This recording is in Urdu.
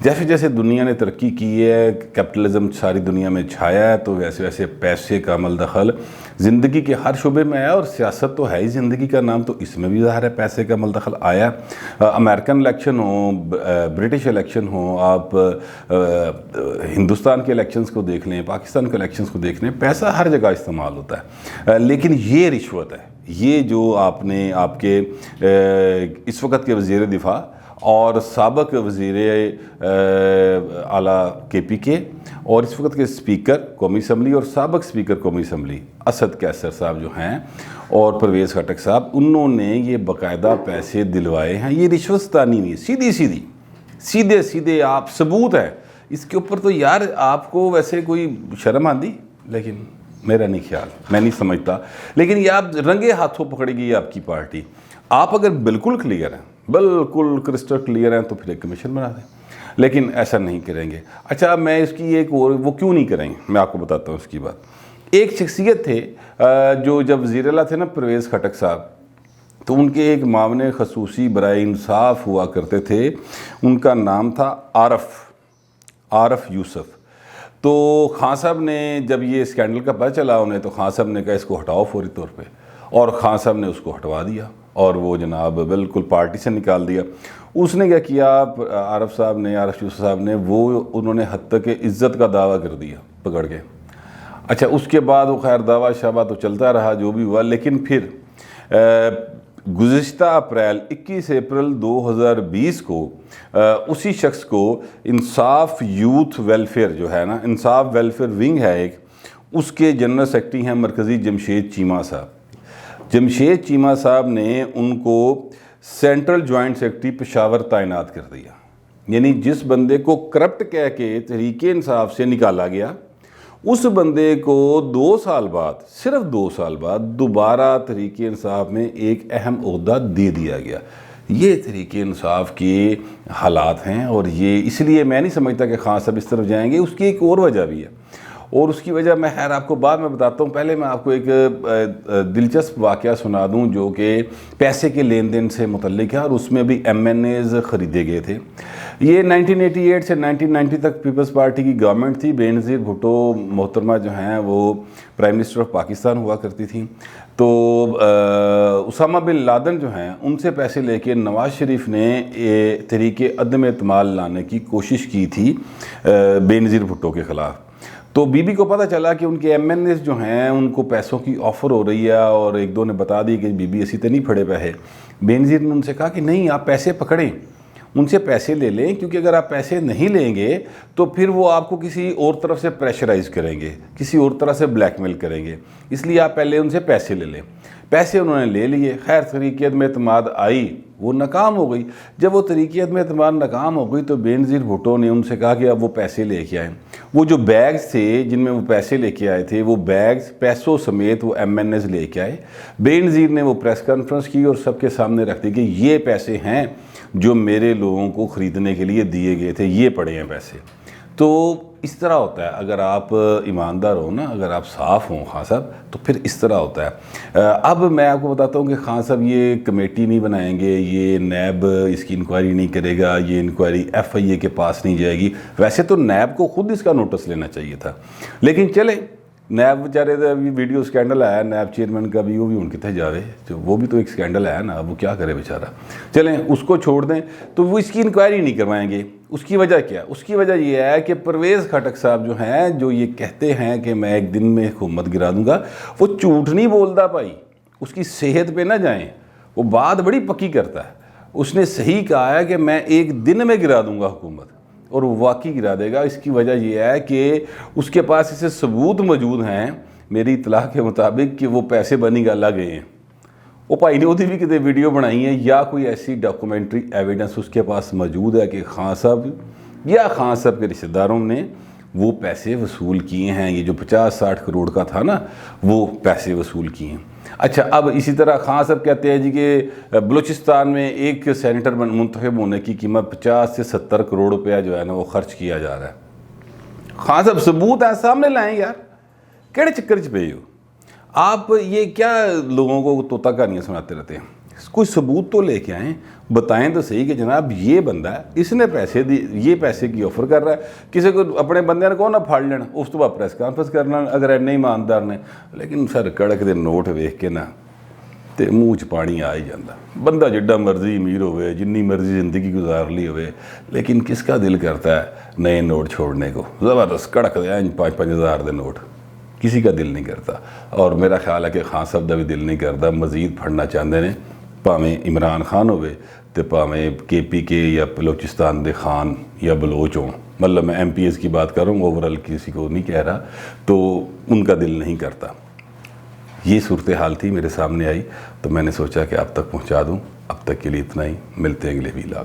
جیسے جیسے دنیا نے ترقی کی ہے, کیپٹلزم ساری دنیا میں چھایا ہے, تو ویسے ویسے پیسے کا عمل دخل زندگی کے ہر شعبے میں آیا, اور سیاست تو ہے ہی زندگی کا نام, تو اس میں بھی ظاہر ہے پیسے کا عمل دخل آیا. امریکن الیکشن ہو, برٹش الیکشن ہو, آپ ہندوستان کے الیکشنز کو دیکھ لیں, پاکستان کے الیکشنز کو دیکھ لیں, پیسہ ہر جگہ استعمال ہوتا ہے. لیکن یہ رشوت ہے, یہ جو آپ نے آپ کے اس وقت کے وزیر دفاع اور سابق وزیر اعلیٰ کے پی کے اور اس وقت کے اسپیکر قومی اسمبلی اور سابق اسپیکر قومی اسمبلی اسد کیسر صاحب جو ہیں اور پرویز خٹک صاحب, انہوں نے یہ باقاعدہ پیسے دلوائے ہیں. یہ رشوت ستانی نہیں, سیدھی سیدھے آپ ثبوت ہے اس کے اوپر. تو یار آپ کو ویسے کوئی شرم آندی, لیکن میرا نہیں خیال, میں نہیں سمجھتا. لیکن یہ آپ رنگے ہاتھوں پکڑے گی آپ کی پارٹی. آپ اگر بالکل کلیئر ہیں, بالکل کرسٹل کلیئر ہیں, تو پھر ایک کمیشن بنا دیں, لیکن ایسا نہیں کریں گے. اچھا, میں اس کی ایک اور, وہ کیوں نہیں کریں گے, میں آپ کو بتاتا ہوں اس کی بات. ایک شخصیت تھے جو جب وزیر اعلیٰ تھے نا پرویز خٹک صاحب, تو ان کے ایک معاون خصوصی برائے انصاف ہوا کرتے تھے, ان کا نام تھا عارف یوسف. تو خان صاحب نے جب یہ اسکینڈل کا پتہ چلا انہیں, تو خان صاحب نے کہا اس کو ہٹاؤ فوری طور پہ, اور خان صاحب نے اس کو ہٹوا دیا اور وہ جناب بالکل پارٹی سے نکال دیا. اس نے کیا کیا, عارف یوسف صاحب نے, وہ انہوں نے حد تک عزت کا دعویٰ کر دیا پکڑ کے. اچھا, اس کے بعد وہ خیر دعویٰ شعبہ تو چلتا رہا جو بھی ہوا, لیکن پھر گزشتہ اپریل 21 اپریل 2020 کو اسی شخص کو انصاف یوتھ ویلفیئر جو ہے نا, انصاف ویلفیئر ونگ ہے ایک, اس کے جنرل سیکرٹری ہیں مرکزی جمشید چیمہ صاحب. جمشید چیمہ صاحب نے ان کو سینٹرل جوائنٹ سیکرٹری پشاور تعینات کر دیا. یعنی جس بندے کو کرپٹ کہہ کے تحریک انصاف سے نکالا گیا, اس بندے کو 2 سال بعد, صرف 2 سال بعد دوبارہ تحریک انصاف میں ایک اہم عہدہ دے دیا گیا. یہ تحریک انصاف کے حالات ہیں, اور یہ اس لیے میں نہیں سمجھتا کہ خان صاحب اس طرف جائیں گے. اس کی ایک اور وجہ بھی ہے, اور اس کی وجہ میں خیر آپ کو بعد میں بتاتا ہوں. پہلے میں آپ کو ایک دلچسپ واقعہ سنا دوں جو کہ پیسے کے لین دین سے متعلق ہے, اور اس میں بھی ایم این ایز خریدے گئے تھے. یہ 1988 سے 1990 تک پیپلز پارٹی کی گورنمنٹ تھی. بے نظیر بھٹو محترمہ جو ہیں وہ پرائم منسٹر آف پاکستان ہوا کرتی تھیں. تو اسامہ بن لادن جو ہیں ان سے پیسے لے کے نواز شریف نے تحریک عدم اعتماد لانے کی کوشش کی تھی بے نظیر بھٹو کے خلاف. تو بی بی کو پتہ چلا کہ ان کے ایم این ایز جو ہیں ان کو پیسوں کی آفر ہو رہی ہے, اور ایک دو نے بتا دی کہ بی بی اسی تے نہیں پھڑے پیسے. بے نظیر نے ان سے کہا کہ نہیں, آپ پیسے پکڑیں, ان سے پیسے لے لیں, کیونکہ اگر آپ پیسے نہیں لیں گے تو پھر وہ آپ کو کسی اور طرف سے پریشرائز کریں گے, کسی اور طرح سے بلیک میل کریں گے, اس لیے آپ پہلے ان سے پیسے لے لیں. پیسے انہوں نے لے لیے. خیر تحریک عدم اعتماد آئی, وہ ناکام ہو گئی. جب وہ تحریک عدم اعتماد ناکام ہو گئی تو بے نظیر بھٹو نے ان سے کہا کہ اب وہ پیسے لے کے آئیں. وہ جو بیگز تھے جن میں وہ پیسے لے کے آئے تھے, وہ بیگز پیسوں سمیت وہ ایم این ایز لے کے آئے. بے نظیر نے وہ پریس کانفرنس کی اور سب کے سامنے رکھ دی کہ یہ پیسے ہیں جو میرے لوگوں کو خریدنے کے لیے دیے گئے تھے, یہ پڑے ہیں پیسے. تو اس طرح ہوتا ہے, اگر آپ ایماندار ہو نا, اگر آپ صاف ہوں خان صاحب, تو پھر اس طرح ہوتا ہے. اب میں آپ کو بتاتا ہوں کہ خان صاحب یہ کمیٹی نہیں بنائیں گے, یہ نیب اس کی انکوائری نہیں کرے گا, یہ انکوائری ایف آئی اے کے پاس نہیں جائے گی. ویسے تو نیب کو خود اس کا نوٹس لینا چاہیے تھا, لیکن چلے نیب بیچارے ویڈیو اسکینڈل آیا نیب چیئرمین کا بھی, وہ بھی ان کتنے جاوے, وہ بھی تو ایک اسکینڈل ہے نا, وہ کیا کرے بیچارہ. چلیں اس کو چھوڑ دیں. تو وہ اس کی انکوائری نہیں کروائیں گے. اس کی وجہ کیا؟ اس کی وجہ یہ ہے کہ پرویز خٹک صاحب جو ہیں, جو یہ کہتے ہیں کہ میں ایک دن میں حکومت گرا دوں گا, وہ جھوٹ نہیں بولتا بھائی. اس کی صحت پہ نہ جائیں, وہ بات بڑی پکی کرتا ہے. اس نے صحیح کہا ہے کہ میں ایک دن میں گرا دوں گا حکومت, اور وہ واقعی گرا دے گا. اس کی وجہ یہ ہے کہ اس کے پاس اسے ثبوت موجود ہیں میری اطلاع کے مطابق کہ وہ پیسے بنی گالا گئے ہیں. وہ بھائی نے وہ بھی کتنے ویڈیو بنائی ہیں, یا کوئی ایسی ڈاکومنٹری ایویڈنس اس کے پاس موجود ہے کہ خان صاحب یا خان صاحب کے رشتہ داروں نے وہ پیسے وصول کیے ہیں. یہ جو 50-60 کروڑ کا تھا نا, وہ پیسے وصول کیے ہیں. اچھا, اب اسی طرح خان صاحب کہتے ہیں جی کہ بلوچستان میں ایک سینیٹر منتخب ہونے کی قیمت 50 سے 70 کروڑ روپیہ جو ہے نا وہ خرچ کیا جا رہا ہے. خان صاحب ثبوت ہے, سامنے لائیں یار, کیڑے چکر چ پے ہو آپ؟ یہ کیا لوگوں کو طوطا کہانیاں سناتے رہتے ہیں. کوئی ثبوت تو لے کے آئیں, بتائیں تو صحیح کہ جناب یہ بندہ ہے, اس نے پیسے دی, یہ پیسے کی آفر کر رہا ہے. کسی کو اپنے بندے نے کہو نہ پھاڑ لینا, اس تو بعد پریس کانفرنس کرنا اگر اینے ایماندار نے. لیکن سر کڑک دے نوٹ ویکھ کے نا تے منہ چ پانی آ ہی جاتا. بندہ جڈا مرضی امیر ہوئے, جنی مرضی زندگی گزار لی ہوئے, لیکن کس کا دل کرتا ہے نئے نوٹ چھوڑنے کو؟ زبردست کڑک دے 5,000 دے نوٹ, کسی کا دل نہیں کرتا. اور میرا خیال ہے کہ خان صاحب دا بھی دل نہیں کرتا, مزید پھڑنا چاہتے ہیں. پاویں عمران خان ہوئے تے پاویں کے پی کے یا بلوچستان دے خان یا بلوچ ہوں, مطلب میں ایم پی ایس کی بات کروں, اوورال کسی کو نہیں کہہ رہا, تو ان کا دل نہیں کرتا. یہ صورتحال تھی, میرے سامنے آئی تو میں نے سوچا کہ اب تک پہنچا دوں. اب تک کے لیے اتنا ہی, ملتے ہیں اگلے ویلاگ.